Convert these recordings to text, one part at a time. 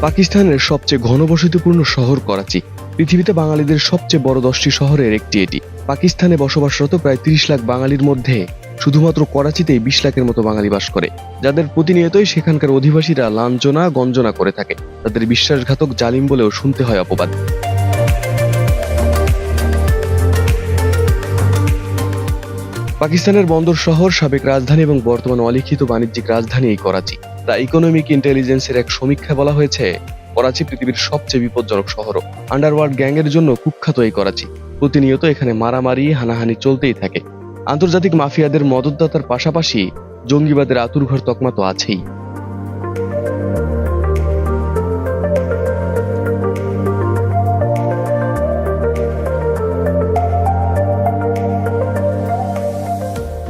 পাকিস্তানের সবচেয়ে ঘনবসতিপূর্ণ শহর করাচি। পৃথিবীতে বাঙালিদের সবচেয়ে বড় 10টি শহরের একটি এটি। পাকিস্তানে বসবাসরত প্রায় 30 লাখ বাঙালির মধ্যে শুধুমাত্র করাচিতেই 20 লাখের মতো বাঙালি বাস করে, যাদের প্রতিনিয়তই সেখানকার অধিবাসীরা লাঞ্ছনা গঞ্জনা করে থাকে। তাদের বিশ্বাসঘাতক জালিম বলেও শুনতে হয় অপবাদ। পাকিস্তানের বন্দর শহর, সাবেক রাজধানী এবং বর্তমান অলিখিত বাণিজ্যিক রাজধানী এই করাচি। দ্য ইকোনমিক ইন্টেলিজেন্সের এক সমীক্ষায় বলা হয়েছে, করাচি পৃথিবীর সবচেয়ে বিপজ্জনক শহরও। আন্ডারওয়ার্ল্ড গ্যাংয়ের জন্য কুখ্যাত এই করাচি। প্রতিনিয়ত এখানে মারামারি হানাহানি চলতেই থাকে। আন্তর্জাতিক মাফিয়াদের মদতদাতার পাশাপাশি জঙ্গিবাদের আতুরঘর তকমা তো আছেই।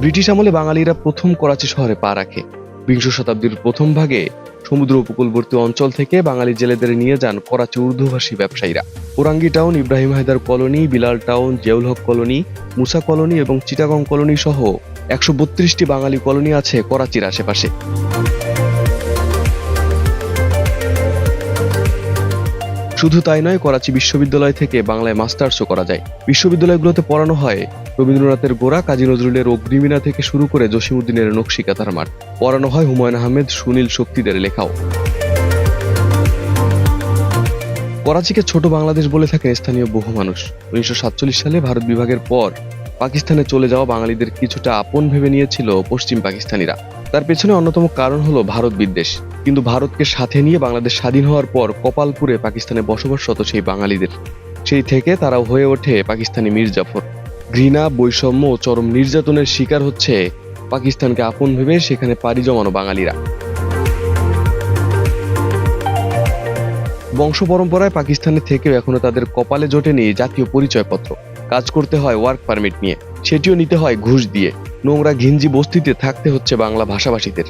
ব্রিটিশ আমলে বাঙালিরা প্রথম করাচি শহরে পা রাখে। বিংশ শতাব্দীর প্রথম ভাগে সমুদ্র উপকূলবর্তী অঞ্চল থেকে বাঙালি জেলেদের নিয়ে যান করাচি উর্দুভাষী ব্যবসায়ীরা। Orangi town, Ibrahim Haider colony, Bilal town, Ziaul Haq colony, Musa colony এবং চিটাগং কলোনি সহ 132টি বাঙালি কলোনি আছে করাচির আশেপাশে। শুধু তাই নয়, করাচি বিশ্ববিদ্যালয় থেকে বাংলায় মাস্টার্সও করা যায়। বিশ্ববিদ্যালয়গুলোতে পড়ানো হয় রবীন্দ্রনাথের গোরা, কাজী নজরুলের অগ্নিবীণা থেকে শুরু করে জসিমউদ্দিনের নকশিকাঁথার মাঠ। পড়ানো হয় হুমায়ুন আহমেদ, সুনীল শক্তিদের লেখাও। করাচিকে ছোট বাংলাদেশ বলে থাকেন স্থানীয় বহু মানুষ। 1947 সালে ভারত বিভাগের পর পাকিস্তানে চলে যাওয়া বাঙালিদের কিছুটা আপন ভেবে নিয়েছিল পশ্চিম পাকিস্তানিরা। তার পেছনে অন্যতম কারণ হলো ভারত বিদ্বেষ। কিন্তু ভারতকে সাথে নিয়ে বাংলাদেশ স্বাধীন হওয়ার পর কপালপুরে পাকিস্তানে বসবাসরত সেই বাঙালিদের, সেই থেকে তারা হয়ে ওঠে পাকিস্তানি মির্জাফর। ঘৃণা, বৈষম্য ও চরম নির্যাতনের শিকার হচ্ছে পাকিস্তানকে আপন ভেবে সেখানে পাড়ি জমানো বাঙালিরা। বংশ পরম্পরায় পাকিস্তানে থেকেও এখনো তাদের কপালে জোটেনি জাতীয় পরিচয়পত্র। কাজ করতে হয় ওয়ার্ক পারমিট নিয়ে, সেটিও নিতে হয় ঘুষ দিয়ে। নোংরা ঘিঞ্জি বস্তিতে থাকতে হচ্ছে বাংলা ভাষাভাষীদের,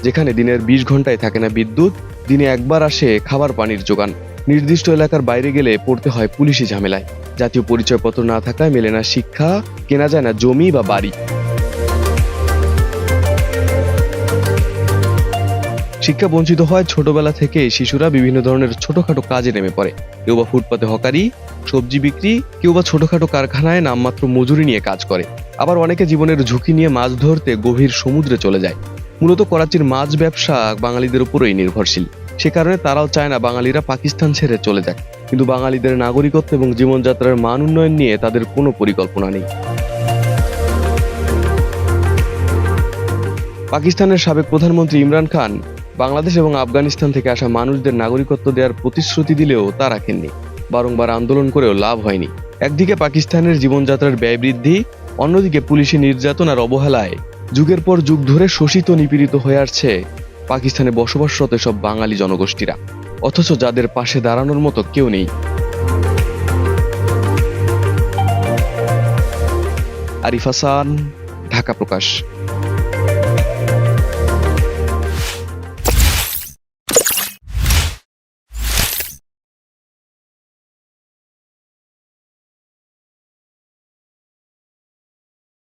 যেখানে দিনের 20 ঘন্টায় থাকে না বিদ্যুৎ, দিনে একবার আসে খাবার পানির যোগান। নির্দিষ্ট এলাকার বাইরে গেলে পড়তে হয় পুলিশি ঝামেলায়। জাতীয় পরিচয়পত্র না থাকায় মেলে না শিক্ষা, কেনা যায় না জমি বা বাড়ি। শিক্ষা বঞ্চিত হয় ছোটবেলা থেকে। শিশুরা বিভিন্ন ধরনের ছোটখাটো কাজে নেমে পড়ে। কেউ বা ফুটপাতে হকারি, সবজি বিক্রি, কেউ বা ছোটখাটো কারখানায় নামমাত্র মজুরি নিয়ে কাজ করে। আবার অনেকে জীবনের ঝুঁকি নিয়ে মাছ ধরতে গভীর সমুদ্রে চলে যায়। মূলত করাচির মাছ ব্যবসা বাঙালিদের উপরই নির্ভরশীল। সে কারণে তারাও চায় না বাঙালিরা পাকিস্তান ছেড়ে চলে যাক। কিন্তু বাঙালিদের নাগরিকত্ব এবং জীবনযাত্রার মান উন্নয়ন নিয়ে তাদের কোনো পরিকল্পনা নেই। পাকিস্তানের সাবেক প্রধানমন্ত্রী ইমরান খান বাংলাদেশ এবং আফগানিস্তান থেকে আসা মানুষদের নাগরিকত্ব দেওয়ার প্রতিশ্রুতি দিলেও তা রাখেননি। বারংবার আন্দোলন করেও লাভ হয়নি। একদিকে পাকিস্তানের জীবনযাত্রার ব্যয় বৃদ্ধি, অন্যদিকে পুলিশি নির্যাতন আর অবহেলায় যুগের পর যুগ ধরে শোষিত নিপীড়িত হয়ে আসছে পাকিস্তানে বসবাসরত সব বাঙালি জনগোষ্ঠীরা, অথচ যাদের পাশে দাঁড়ানোর মতো কেউ নেই। আরিফ হাসান, ঢাকা প্রকাশ।